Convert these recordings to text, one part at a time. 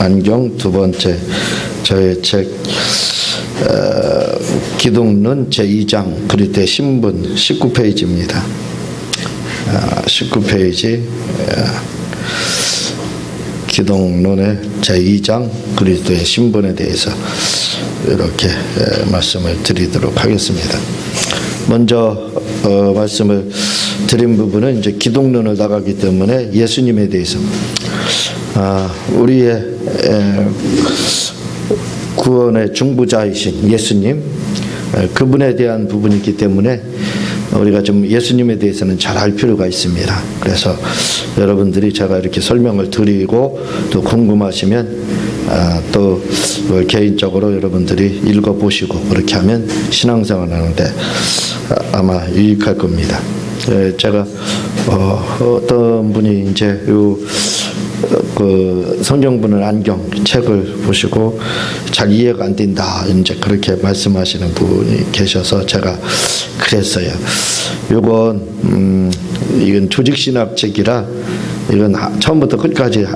안경. 두 번째 저의 책 기독론 제2장 그리스도의 신분 19페이지입니다. 19페이지 기독론의 제2장 그리스도의 신분에 대해서 이렇게 말씀을 드리도록 하겠습니다. 먼저 말씀을 드린 부분은 이제 기독론을 나가기 때문에 예수님에 대해서 우리의 구원의 중보자이신 예수님, 그분에 대한 부분이기 때문에 우리가 좀 예수님에 대해서는 잘 알 필요가 있습니다. 그래서 여러분들이 제가 이렇게 설명을 드리고 또 궁금하시면 또 개인적으로 여러분들이 읽어보시고 그렇게 하면 신앙생활 하는데 아마 유익할 겁니다. 제가 어떤 분이 이제 그 성경분을 안경 책을 보시고 잘 이해가 안 된다 이제 그렇게 말씀하시는 분이 계셔서 제가 그랬어요. 이건 조직신학 책이라 이건 처음부터 끝까지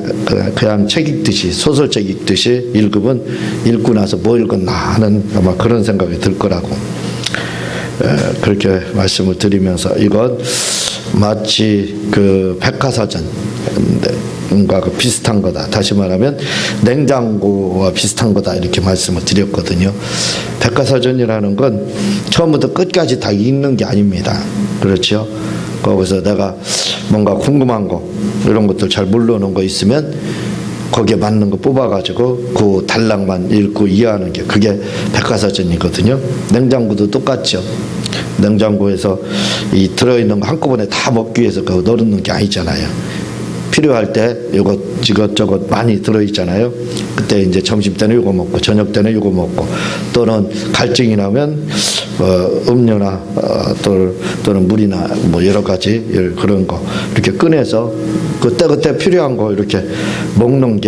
그냥 책 읽듯이 소설책 읽듯이 읽으면 읽고 나서 뭐 읽었나 하는 아마 그런 생각이 들 거라고 그렇게 말씀을 드리면서 이건 마치 그 백과사전과 비슷한 거다. 다시 말하면 냉장고와 비슷한 거다 이렇게 말씀을 드렸거든요. 백과사전이라는 건 처음부터 끝까지 다 읽는 게 아닙니다. 그렇죠? 거기서 내가 뭔가 궁금한 거 이런 것들 잘 모르는 거 있으면 거기에 맞는 거 뽑아가지고 그 단락만 읽고 이해하는 게 그게 백과사전이거든요. 냉장고도 똑같죠. 냉장고에서 이 들어있는 거 한꺼번에 다 먹기 위해서 그거 넣는 게 아니잖아요. 필요할 때 이것저것 많이 들어있잖아요. 그때 이제 점심 때는 이거 먹고 저녁 때는 이거 먹고 또는 갈증이 나면 음료나 또는 물이나 뭐 여러 가지 그런 거 이렇게 꺼내서 그때 필요한 거 이렇게 먹는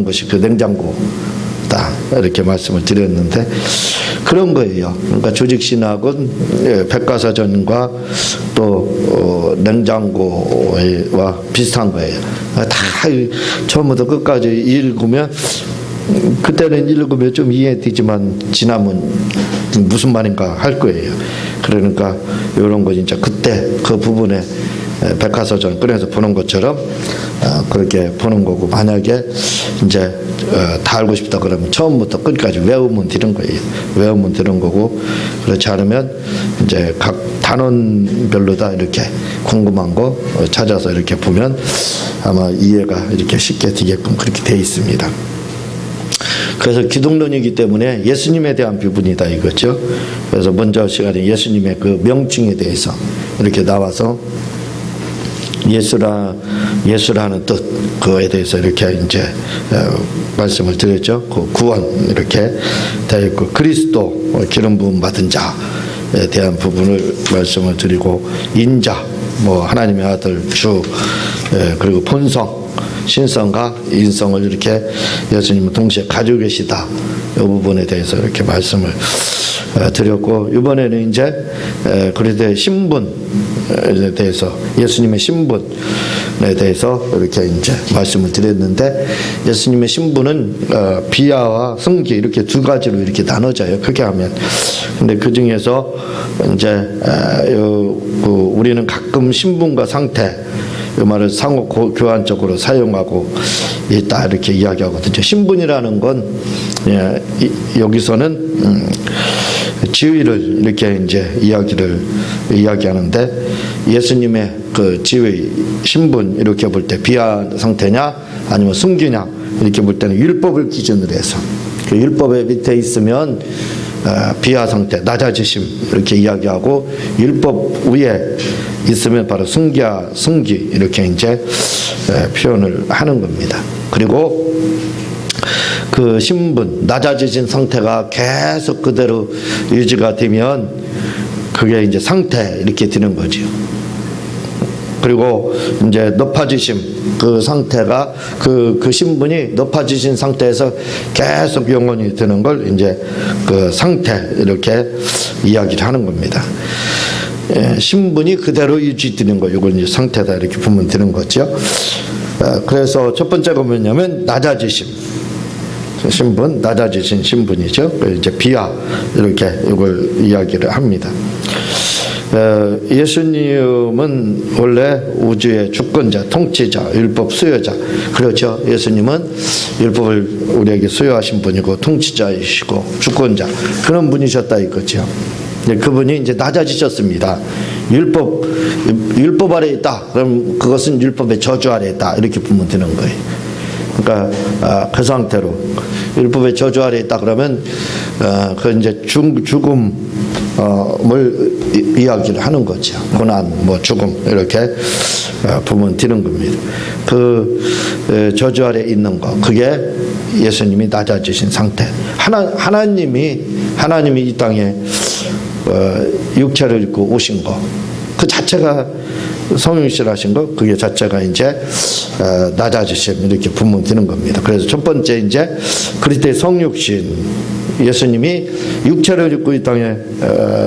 것이 그 냉장고다 이렇게 말씀을 드렸는데 그런 거예요. 그러니까 조직신학은 백과사전과 또 냉장고와 비슷한 거예요. 다 처음부터 끝까지 읽으면 그때는 읽으면 좀 이해되지만 지나면 무슨 말인가 할 거예요. 그러니까 이런 거 진짜 그때 그 부분에 백과사전 꺼내서 보는 것처럼 그렇게 보는 거고 만약에 이제 다 알고 싶다 그러면 처음부터 끝까지 외우면 되는 거예요. 외우면 되는 거고 그렇지 않으면 이제 각 단원별로 다 이렇게 궁금한 거 찾아서 이렇게 보면 아마 이해가 이렇게 쉽게 되게끔 그렇게 돼 있습니다. 그래서 기독론이기 때문에 예수님에 대한 부분이다 이거죠. 그래서 먼저 시간에 예수님의 그 명칭에 대해서 이렇게 나와서 예수라는 뜻 그거에 대해서 이렇게 이제 말씀을 드렸죠. 그 구원 이렇게 되어 있고 그리스도 기름 부음 받은 자에 대한 부분을 말씀을 드리고 인자 뭐 하나님의 아들 주 그리고 본성 신성과 인성을 이렇게 예수님은 동시에 가지고 계시다 이 부분에 대해서 이렇게 말씀을 드렸고 이번에는 이제 그리스도의 신분에 대해서 예수님의 신분에 대해서 이렇게 이제 말씀을 드렸는데 예수님의 신분은 비하와 승기 이렇게 두 가지로 이렇게 나눠져요. 크게 하면 근데 그 중에서 이제 우리는 가끔 신분과 상태 이 말을 상호 교환적으로 사용하고 있다 이렇게 이야기하거든요. 신분이라는 건 여기서는 지위를 이렇게 이제 이야기하는데 예수님의 그 지위 신분 이렇게 볼 때 비하 상태냐 아니면 승기냐 이렇게 볼 때는 율법을 기준으로 해서 그 율법의 밑에 있으면 비하 상태 낮아지심 이렇게 이야기하고 율법 위에 있으면 바로 승기 이렇게 이제 표현을 하는 겁니다. 그리고 그 신분 낮아지신 상태가 계속 그대로 유지가 되면 그게 이제 상태 이렇게 되는 거죠. 그리고 이제 높아지심 그 상태가 그 신분이 높아지신 상태에서 계속 영원히 되는 걸 이제 그 상태 이렇게 이야기를 하는 겁니다. 신분이 그대로 유지되는 거 이걸 이제 상태다 이렇게 보면 되는 거죠. 그래서 첫 번째가 뭐냐면 낮아지심. 신분, 낮아지신 신분이죠. 이제 비하, 이렇게 이걸 이야기를 합니다. 예수님은 원래 우주의 주권자, 통치자, 율법 수여자. 그렇죠. 예수님은 율법을 우리에게 수여하신 분이고, 통치자이시고, 주권자. 그런 분이셨다 이거죠. 그분이 이제 낮아지셨습니다. 율법 아래에 있다. 그럼 그것은 율법의 저주 아래에 있다. 이렇게 보면 되는 거예요. 그러니까 그 상태로 율법의 저주 아래에 있다 그러면 그 이제 죽음을 이야기를 하는 거죠. 고난, 뭐 죽음 이렇게 보면 되는 겁니다. 그 저주 아래에 있는 거, 그게 예수님이 낮아지신 상태. 하나님이 이 땅에 육체를 입고 오신 거, 그 자체가 성육신하신 거, 그게 자체가 이제 낮아지심 이렇게 보면 되는 겁니다. 그래서 첫 번째 이제 그리스도의 성육신, 예수님이 육체를 입고 이 땅에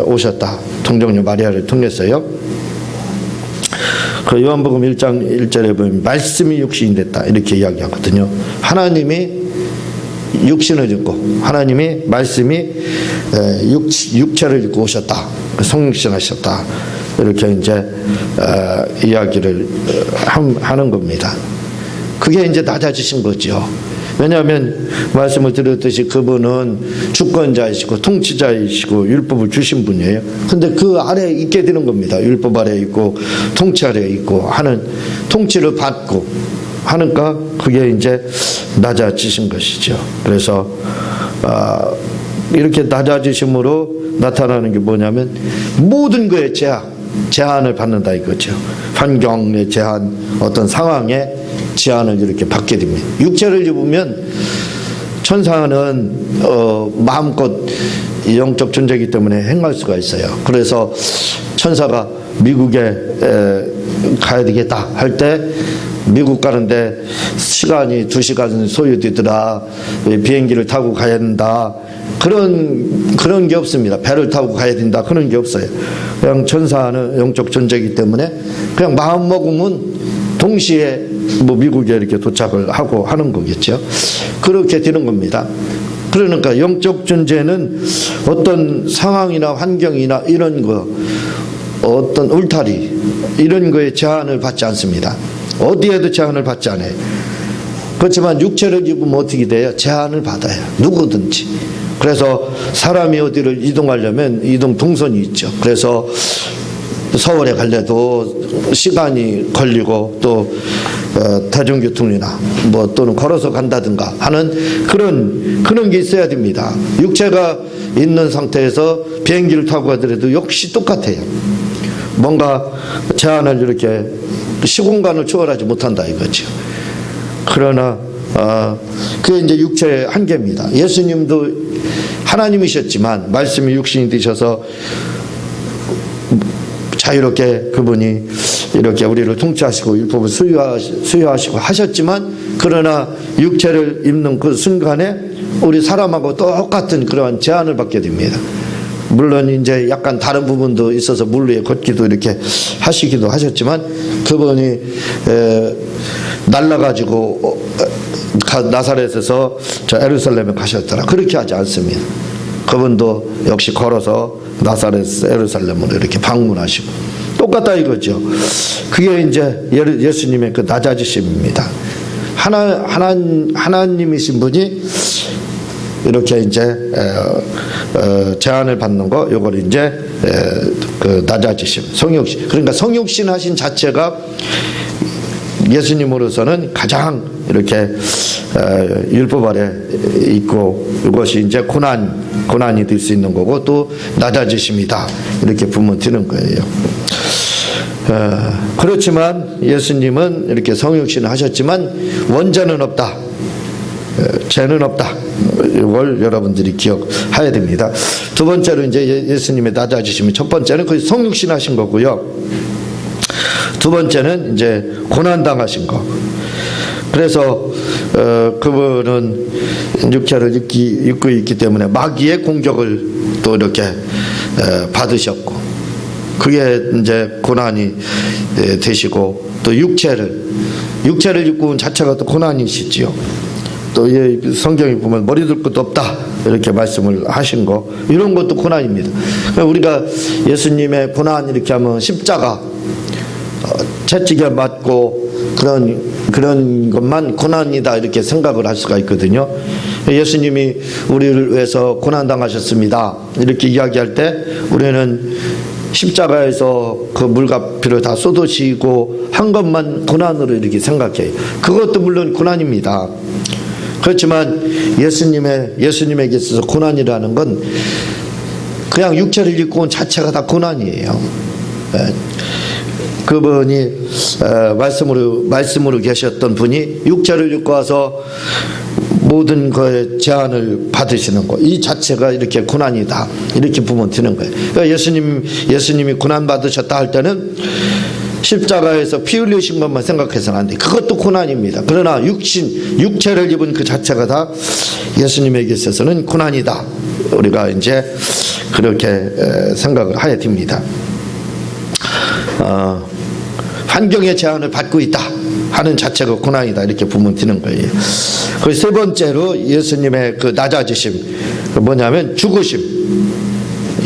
오셨다. 동정녀 마리아를 통해서요. 그 요한복음 1장 1절에 보면 말씀이 육신이 됐다 이렇게 이야기하거든요. 하나님이 육신을 입고, 하나님이 말씀이 육체를 입고 오셨다. 성육신하셨다. 이렇게 이제 이야기를 하는 겁니다. 그게 이제 낮아지신 거죠. 왜냐하면 말씀을 드렸듯이 그분은 주권자이시고 통치자이시고 율법을 주신 분이에요. 근데 그 아래에 있게 되는 겁니다. 율법 아래에 있고 통치 아래에 있고 하는, 통치를 받고 하니까 그게 이제 낮아지신 것이죠. 그래서 이렇게 낮아지심으로 나타나는 게 뭐냐면 모든 거에 제한을 받는다 이거죠. 환경의 제한, 어떤 상황에 제한을 이렇게 받게 됩니다. 육체를 입으면 천사는 마음껏 영적 존재이기 때문에 행할 수가 있어요. 그래서 천사가 미국에 가야 되겠다 할 때 미국 가는데 시간이 2시간 소요되더라, 비행기를 타고 가야 된다, 그런 게 없습니다. 배를 타고 가야 된다, 그런 게 없어요. 그냥 천사는 영적 존재이기 때문에 그냥 마음 먹으면 동시에 뭐 미국에 이렇게 도착을 하고 하는 거겠죠. 그렇게 되는 겁니다. 그러니까 영적 존재는 어떤 상황이나 환경이나 이런 거, 어떤 울타리 이런 거에 제한을 받지 않습니다. 어디에도 제한을 받지 않아요. 그렇지만 육체를 입으면 어떻게 돼요? 제한을 받아요. 누구든지. 그래서 사람이 어디를 이동하려면 이동 동선이 있죠. 그래서 서울에 갈래도 시간이 걸리고 또 대중교통이나 뭐 또는 걸어서 간다든가 하는 그런 게 있어야 됩니다. 육체가 있는 상태에서 비행기를 타고 가더라도 역시 똑같아요. 뭔가 제한을 이렇게 시공간을 초월하지 못한다 이거죠. 그러나 그게 이제 육체의 한계입니다. 예수님도 하나님이셨지만 말씀이 육신이 되셔서 자유롭게 그분이 이렇게 우리를 통치하시고 율법을 수여하시고 하셨지만, 그러나 육체를 입는 그 순간에 우리 사람하고 똑같은 그러한 제한을 받게 됩니다. 물론 이제 약간 다른 부분도 있어서 물 위에 걷기도 이렇게 하시기도 하셨지만, 그분이 날라가지고 나사렛에서 저 예루살렘에 가셨더라, 그렇게 하지 않습니다. 그분도 역시 걸어서 나사렛에서 예루살렘으로 이렇게 방문하시고 똑같다 이거죠. 그게 이제 예수님의 그 낮아지심입니다. 하나님이신 분이 이렇게 이제 제한을 받는 거, 요걸 이제 그 낮아지심, 성육신. 그러니까 성육신 하신 자체가 예수님으로서는 가장 이렇게 율법 아래 있고, 이것이 이제 고난이 될 수 있는 거고, 또 낮아지심이다 이렇게 보면 되는 거예요. 그렇지만 예수님은 이렇게 성육신을 하셨지만 원죄는 없다, 죄는 없다. 이걸 여러분들이 기억해야 됩니다. 두 번째로 이제 예수님의 낮아지심이, 첫 번째는 그 성육신 하신 거고요. 두 번째는 이제 고난 당하신 거. 그래서 그분은 육체를 입고 있기 때문에 마귀의 공격을 또 이렇게 받으셨고, 그게 이제 고난이 되시고, 또 육체를 입고 온 자체가 또 고난이시지요. 또 성경에 보면 머리 둘 것도 없다 이렇게 말씀을 하신 거, 이런 것도 고난입니다. 우리가 예수님의 고난 이렇게 하면 십자가 채찍에 맞고 그런 것만 고난이다 이렇게 생각을 할 수가 있거든요. 예수님이 우리를 위해서 고난 당하셨습니다 이렇게 이야기할 때 우리는 십자가에서 그 물과 피를 다 쏟으시고 한 것만 고난으로 이렇게 생각해요. 그것도 물론 고난입니다. 그렇지만 예수님에게 있어서 고난이라는 건 그냥 육체를 입고 온 자체가 다 고난이에요. 그분이 말씀으로 계셨던 분이 육체를 입고 와서 모든 거에 제한을 받으시는 거, 이 자체가 이렇게 고난이다 이렇게 보면 되는 거예요. 그러니까 예수님이 고난 받으셨다 할 때는 십자가에서 피 흘리신 것만 생각해서는 안 돼. 그것도 고난입니다. 그러나 육체를 입은 그 자체가 다 예수님에게 있어서는 고난이다. 우리가 이제 그렇게 생각을 하게 됩니다. 환경의 제한을 받고 있다 하는 자체가 고난이다 이렇게 보면 되는 거예요. 그리고 세 번째로 예수님의 그 낮아지심, 뭐냐면 죽으심.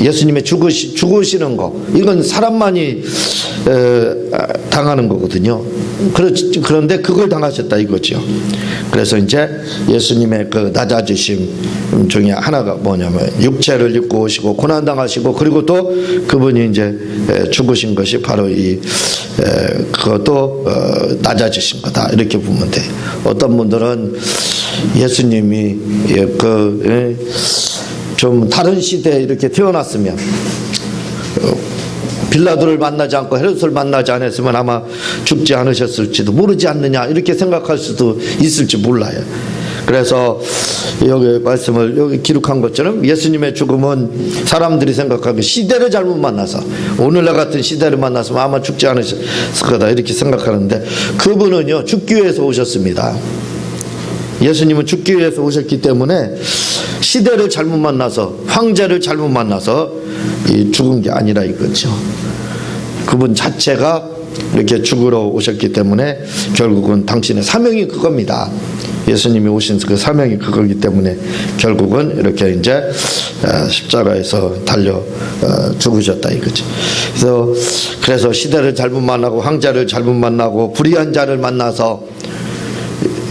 예수님의 죽으시는 거, 이건 사람만이 당하는 거거든요. 그런데 그걸 당하셨다 이거죠. 그래서 이제 예수님의 그 낮아지심 중에 하나가 뭐냐면 육체를 입고 오시고 고난 당하시고, 그리고 또 그분이 이제 죽으신 것이 바로 그것도 낮아지신 거다 이렇게 보면 돼. 어떤 분들은 예수님이 좀 다른 시대에 이렇게 태어났으면, 빌라도를 만나지 않고 헤롯을 만나지 않았으면 아마 죽지 않으셨을지도 모르지 않느냐 이렇게 생각할 수도 있을지 몰라요. 그래서 여기 말씀을 여기 기록한 것처럼 예수님의 죽음은 사람들이 생각하기 시대를 잘못 만나서, 오늘날 같은 시대를 만났으면 아마 죽지 않으셨을 거다 이렇게 생각하는데, 그분은요 죽기 위해서 오셨습니다. 예수님은 죽기 위해서 오셨기 때문에 시대를 잘못 만나서, 황제를 잘못 만나서 죽은 게 아니라 이거죠. 그분 자체가 이렇게 죽으러 오셨기 때문에 결국은 당신의 사명이 그겁니다. 예수님이 오신 그 사명이 그거기 때문에 결국은 이렇게 이제 십자가에서 달려 죽으셨다 이거죠. 그래서 시대를 잘못 만나고 황제를 잘못 만나고 불의한 자를 만나서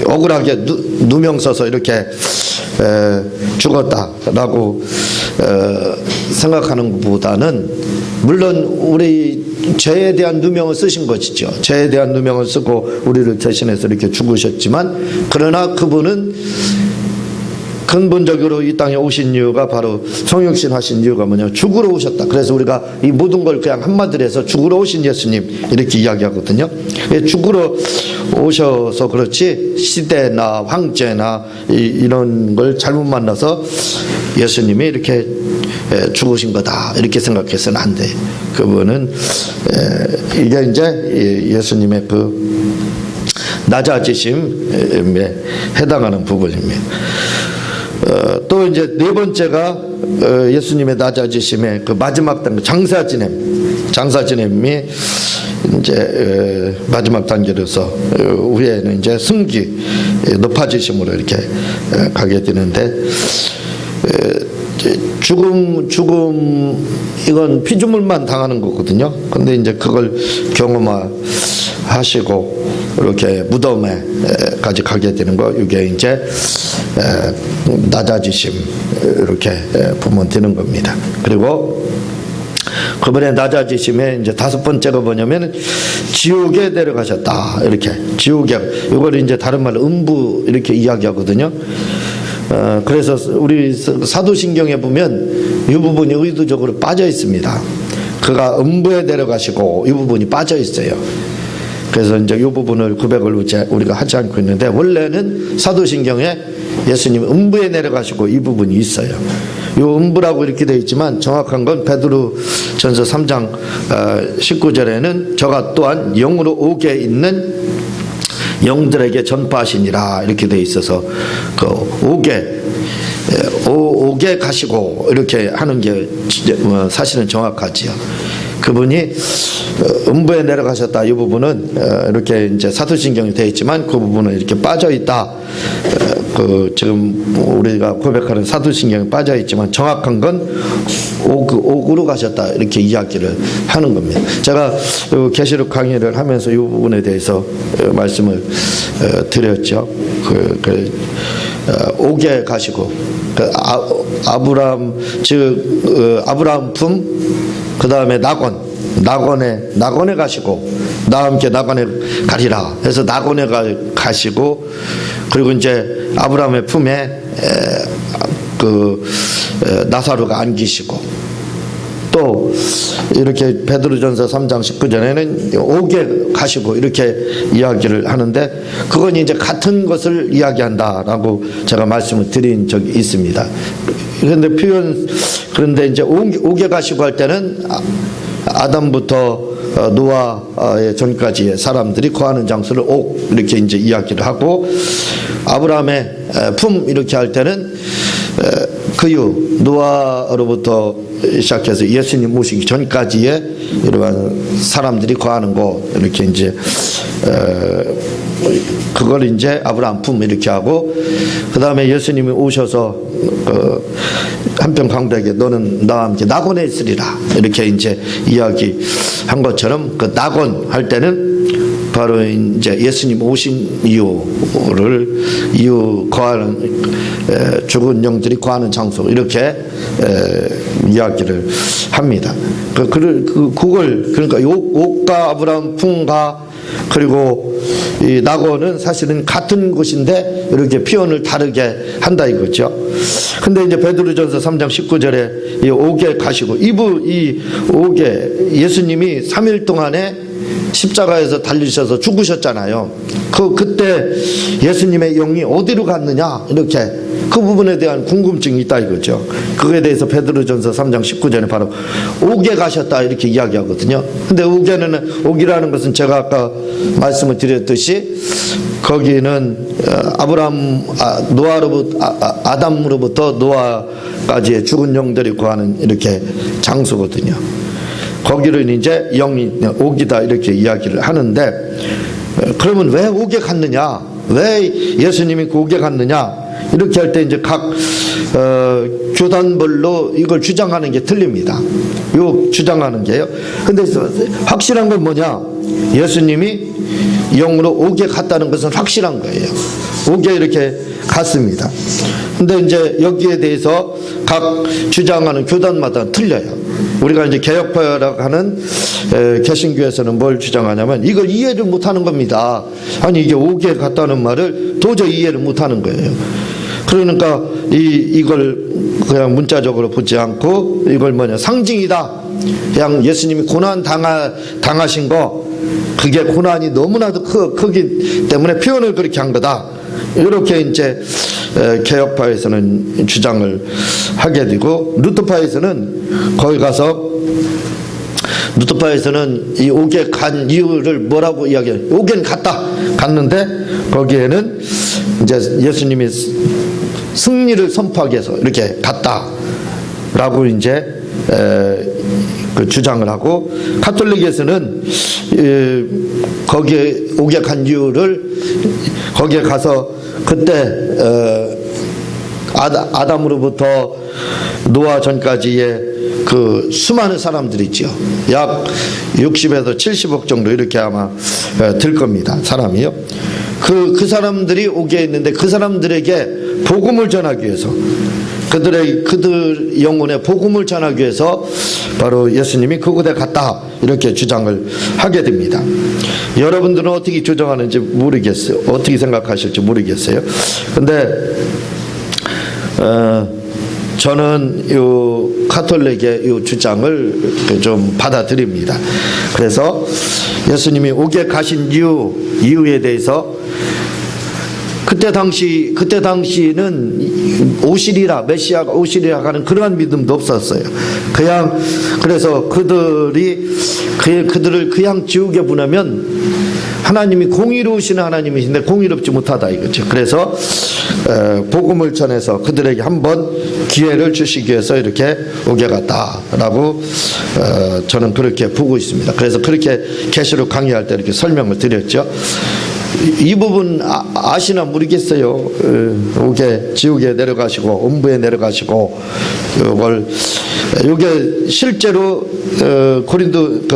억울하게 누명 써서 이렇게 죽었다라고 생각하는 것보다는, 물론 우리 죄에 대한 누명을 쓰신 것이죠. 죄에 대한 누명을 쓰고 우리를 대신해서 이렇게 죽으셨지만, 그러나 그분은 근본적으로 이 땅에 오신 이유가 바로 성육신 하신 이유가 뭐냐면 죽으러 오셨다. 그래서 우리가 이 모든 걸 그냥 한마디로 해서 죽으러 오신 예수님 이렇게 이야기하거든요. 죽으러 오셔서 그렇지 시대나 황제나 이런 걸 잘못 만나서 예수님이 이렇게 죽으신 거다 이렇게 생각해서는 안 돼. 그분은 이게 이제 예수님의 그 낮아지심에 해당하는 부분입니다. 또 이제 네 번째가 예수님의 낮아지심의 그 마지막 단계, 장사지냄이 이제 마지막 단계로서 후에는 이제 승기, 높아지심으로 이렇게 가게 되는데, 죽음 이건 피조물만 당하는 거거든요. 근데 이제 그걸 경험하시고 이렇게 무덤에까지 가게 되는 거, 이게 이제 낮아지심 이렇게 보면 되는 겁니다. 그리고 그분의 낮아지심에 이제 다섯 번째가 뭐냐면 지옥에 내려가셨다 이렇게. 지옥에, 이걸 이제 다른 말로 음부 이렇게 이야기하거든요. 그래서 우리 사도신경에 보면 이 부분이 의도적으로 빠져 있습니다. 그가 음부에 내려가시고 이 부분이 빠져 있어요. 그래서 이제 이 부분을 구백을 우리가 하지 않고 있는데, 원래는 사도신경에 예수님 음부에 내려가시고 이 부분이 있어요. 이 음부라고 이렇게 되어 있지만 정확한 건 베드로전서 3장 19절에는 저가 또한 영으로 옥에 있는 영들에게 전파하시니라 이렇게 되어 있어서, 그 옥에 가시고 이렇게 하는 게 사실은 정확하지요. 그분이 음부에 내려가셨다. 이 부분은 이렇게 이제 사도신경이 되어 있지만 그 부분은 이렇게 빠져 있다. 그 지금 우리가 고백하는 사도신경에 빠져 있지만 정확한 건 옥으로 가셨다. 이렇게 이야기를 하는 겁니다. 제가 계시록 강의를 하면서 이 부분에 대해서 말씀을 드렸죠. 옥에 가시고 아브라함 즉 아브라함 품 그 다음에 낙원에 가시고 나와 함께 낙원에 가리라 해서 낙원에 가시고 그리고 이제 아브라함의 품에 나사로가 안기시고 또 이렇게 베드로전서 3장 19절에는 옥에 가시고 이렇게 이야기를 하는데 그건 이제 같은 것을 이야기한다라고 제가 말씀을 드린 적이 있습니다. 그런데 이제 옥에 가시고 할 때는 아담부터 노아의 전까지의 사람들이 거하는 장소를 옥 이렇게 이제 이야기를 하고 아브라함의 품 이렇게 할 때는 그유 노아로부터 시작해서 예수님 모시기 전까지의 이러한 사람들이 거하는 곳 이렇게 이제 그걸 이제 아브라함 품 이렇게 하고 그 다음에 예수님이 오셔서 한편 강도에게 너는 나와 함께 낙원에 있으리라 이렇게 이제 이야기한 것처럼 그 낙원 할 때는 바로 이제 예수님 오신 이유 거하는 죽은 영들이 거하는 장소 이렇게 이야기를 합니다. 그걸 그러니까 옥과 아브라함 품과 그리고 이 낙원은 사실은 같은 곳인데 이렇게 표현을 다르게 한다 이거죠. 근데 이제 베드로전서 3장 19절에 이 옥에 가시고 이 옥에 예수님이 3일 동안에 십자가에서 달리셔서 죽으셨잖아요. 그때 예수님의 영이 어디로 갔느냐 이렇게 그 부분에 대한 궁금증이 있다 이거죠. 그거에 대해서 베드로전서 3장 19절에 바로 옥에 가셨다 이렇게 이야기하거든요. 근데 옥이라는 것은 제가 아까 말씀을 드렸듯이 거기는 아담으로부터 노아까지의 죽은 영들이 거하는 이렇게 장소거든요. 거기를 이제 영이 옥이다 이렇게 이야기를 하는데 그러면 왜 옥에 갔느냐? 왜 예수님이 그 옥에 갔느냐? 이렇게 할 때 이제 각 교단별로 이걸 주장하는 게 틀립니다. 요 주장하는 게요. 근데 확실한 건 뭐냐? 예수님이 영으로 옥에 갔다는 것은 확실한 거예요. 옥에 이렇게 갔습니다. 근데 이제 여기에 대해서 각 주장하는 교단마다 틀려요. 우리가 이제 개혁파라고 하는 개신교에서는 뭘 주장하냐면 이걸 이해를 못하는 겁니다. 아니 이게 옥에 갔다는 말을 도저히 이해를 못하는 거예요. 그러니까 이걸 그냥 문자적으로 보지 않고 이걸 상징이다. 그냥 예수님이 고난 당하신 거 그게 고난이 너무나도 크기 때문에 표현을 그렇게 한 거다. 이렇게 이제 개혁파에서는 주장을 하게 되고 루터파에서는 거기 가서 루터파에서는 이 옥에 간 이유를 뭐라고 이야기해요? 옥에는 갔는데 거기에는 이제 예수님이 승리를 선포하기 위해서 이렇게 갔다라고 이제 그 주장을 하고 가톨릭에서는 거기에 옥에 간 이유를 거기에 가서 그때 아담으로부터 노아 전까지의 그 수많은 사람들이죠. 약 60에서 70억 정도 이렇게 아마 들 겁니다. 사람이요. 그 사람들이 옥에 있는데 그 사람들에게 복음을 전하기 위해서 그들 영혼의 복음을 전하기 위해서 바로 예수님이 그곳에 갔다 이렇게 주장을 하게 됩니다. 여러분들은 어떻게 주장하는지 모르겠어요. 어떻게 생각하실지 모르겠어요. 근데 저는 이 가톨릭의 이 주장을 좀 받아들입니다. 그래서 예수님이 옥에 가신 이유에 대해서 그때 당시는 오시리라 메시아가 오시리라 하는 그러한 믿음도 없었어요. 그냥 그래서 그들을 그냥 지옥에 보내면 하나님이 공의로우신 하나님이신데 공의롭지 못하다 이거죠. 그래서 복음을 전해서 그들에게 한번 기회를 주시기 위해서 이렇게 옥에 갔다라고 저는 그렇게 보고 있습니다. 그래서 그렇게 계시록 강의할 때 이렇게 설명을 드렸죠. 이 부분 아시나 모르겠어요. 지옥에 내려가시고 음부에 내려가시고 이게 실제로 고린도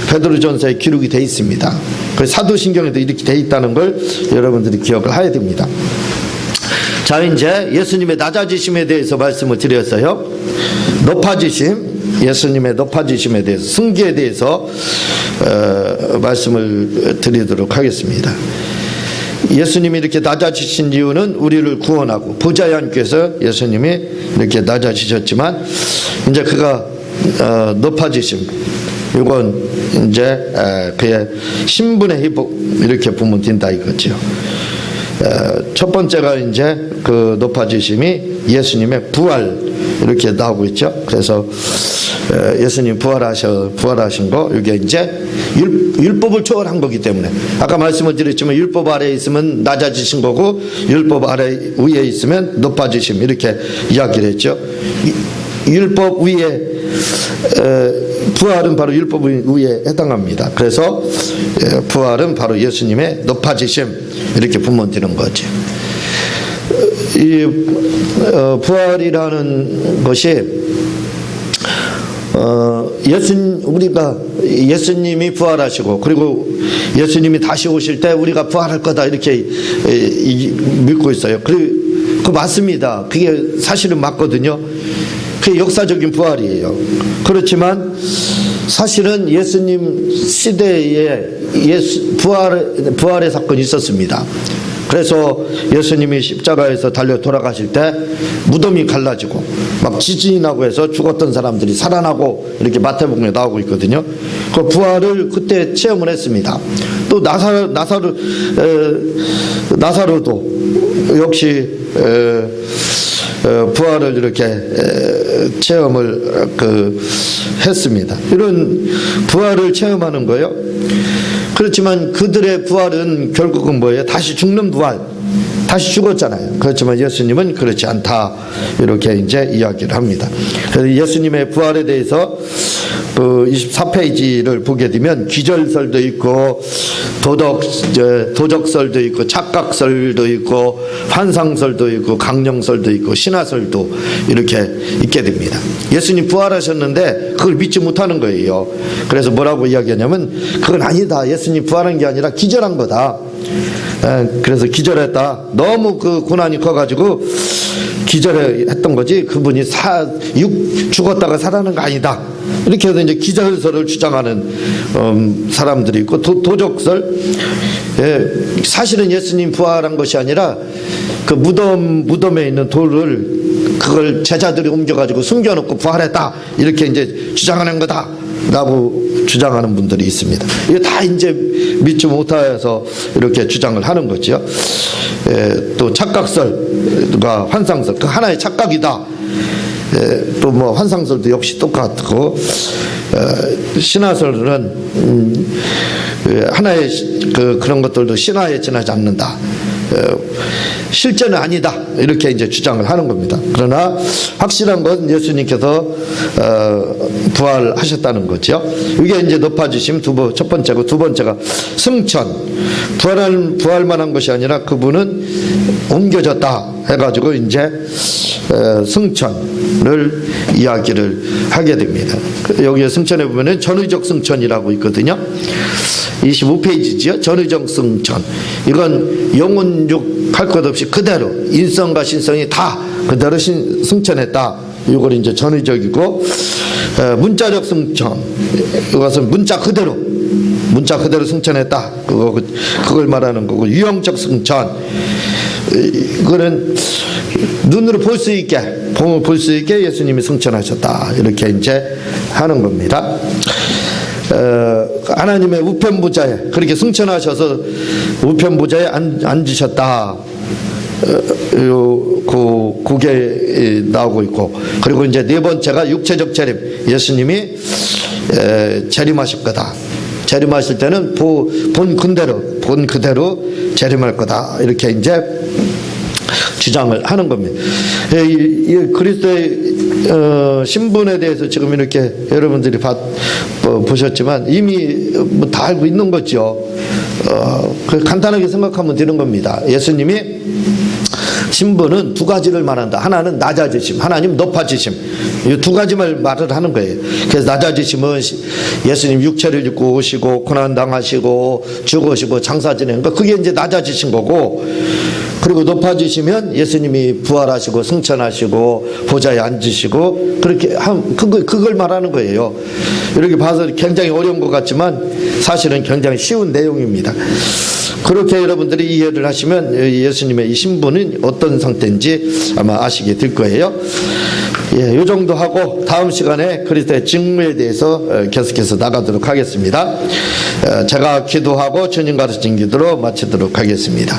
베드로전서에 기록이 돼 있습니다. 사도신경에도 이렇게 돼 있다는 걸 여러분들이 기억을 해야 됩니다. 자, 이제 예수님의 낮아지심에 대해서 말씀을 드렸어요. 높아지심, 예수님의 높아지심에 대해서, 승기에 대해서 말씀을 드리도록 하겠습니다. 예수님이 이렇게 낮아지신 이유는 우리를 구원하고, 보좌에 앉께서 예수님이 이렇게 낮아지셨지만 이제 그가 높아지심, 이건 이제 그의 신분의 회복, 이렇게 보면 된다 이거죠. 첫 번째가 이제 그 높아지심이 예수님의 부활, 이렇게 나오고 있죠. 그래서 예수님 부활하신 거, 이게 이제 율법을 초월한 거기 때문에, 아까 말씀을 드렸지만 율법 아래에 있으면 낮아지신 거고 율법 위에 있으면 높아지심, 이렇게 이야기를 했죠. 율법 위에 부활은 바로 율법 위에 해당합니다. 그래서 부활은 바로 예수님의 높아지심, 이렇게 보면 되는 거죠. 이 부활이라는 것이 우리가 예수님이 부활하시고 그리고 예수님이 다시 오실 때 우리가 부활할 거다, 이렇게 믿고 있어요. 그 맞습니다. 그게 사실은 맞거든요. 그게 역사적인 부활이에요. 그렇지만 사실은 예수님 시대에 부활의 사건이 있었습니다. 그래서 예수님이 십자가에서 달려 돌아가실 때 무덤이 갈라지고 막 지진이 나고 해서 죽었던 사람들이 살아나고, 이렇게 마태복음에 나오고 있거든요. 그 부활을 그때 체험을 했습니다. 또 나사로도 역시 부활을 이렇게 체험을 했습니다. 이런 부활을 체험하는 거예요. 그렇지만 그들의 부활은 결국은 뭐예요? 다시 죽는 부활, 다시 죽었잖아요. 그렇지만 예수님은 그렇지 않다, 이렇게 이제 이야기를 합니다. 그래서 예수님의 부활에 대해서 그 24페이지를 보게 되면 기절설도 있고 도적설도 있고 착각설도 있고 환상설도 있고 강령설도 있고 신화설도 이렇게 있게 됩니다. 예수님 부활하셨는데 그걸 믿지 못하는 거예요. 그래서 뭐라고 이야기하냐면 그건 아니다, 예수님 부활한 게 아니라 기절한 거다. 그래서 기절했다, 너무 그 고난이 커가지고 기절했던 거지 그분이 죽었다가 살아난 거 아니다, 이렇게 해서 이제 기절설을 주장하는 사람들이 있고, 도적설, 사실은 예수님 부활한 것이 아니라 그 무덤에 있는 돌을 그걸 제자들이 옮겨가지고 숨겨놓고 부활했다, 이렇게 이제 주장하는 거다 라고 주장하는 분들이 있습니다. 이게 다 이제 믿지 못해서 이렇게 주장을 하는 거죠. 또 착각설과 환상설, 그 하나의 착각이다. 또 뭐 환상설도 역시 똑같고, 신화설은 하나의 그런 것들도 신화에 지나지 않는다, 실제는 아니다, 이렇게 이제 주장을 하는 겁니다. 그러나 확실한 건 예수님께서 부활하셨다는 거죠. 이게 이제 높아지심 첫 번째고, 두 번째가 승천. 부활만 한 것이 아니라 그분은 옮겨졌다 해가지고 이제 승천을 이야기를 하게 됩니다. 여기에 승천에 보면은 전의적 승천이라고 있거든요. 25페이지지요. 전의적 승천. 이건 영혼육 할 것 없이 그대로 인성과 신성이 다 그대로 승천했다. 이걸 이제 전의적이고, 문자적 승천. 이것은 문자 그대로 승천했다. 그걸 말하는 거고, 유형적 승천. 이거는 눈으로 볼 수 있게 예수님이 승천하셨다, 이렇게 이제 하는 겁니다. 하나님의 우편보좌에 그렇게 승천하셔서 우편보좌에 앉으셨다, 그게 나오고 있고, 그리고 이제 네 번째가 육체적 재림. 예수님이 재림하실 거다. 재림하실 때는 본 그대로 재림할 거다, 이렇게 이제 주장을 하는 겁니다. 이 그리스도의 신분에 대해서 지금 이렇게 여러분들이 보셨지만 이미 뭐 다 알고 있는 거죠. 간단하게 생각하면 되는 겁니다. 예수님이 신분은 두 가지를 말한다. 하나는 낮아지심, 하나님 높아지심. 이 두 가지를 말을 하는 거예요. 그래서 낮아지심은 예수님 육체를 입고 오시고 고난당하시고 죽으시고 장사 지내는 거, 그게 이제 낮아지신 거고, 그리고 높아지시면 예수님이 부활하시고 승천하시고 보좌에 앉으시고, 그렇게 그걸 말하는 거예요. 이렇게 봐서 굉장히 어려운 것 같지만 사실은 굉장히 쉬운 내용입니다. 그렇게 여러분들이 이해를 하시면 예수님의 이 신분은 어떤 상태인지 아마 아시게 될 거예요. 이 정도 하고 다음 시간에 그리스도의 직무에 대해서 계속해서 나가도록 하겠습니다. 제가 기도하고 주님 가르친 기도로 마치도록 하겠습니다.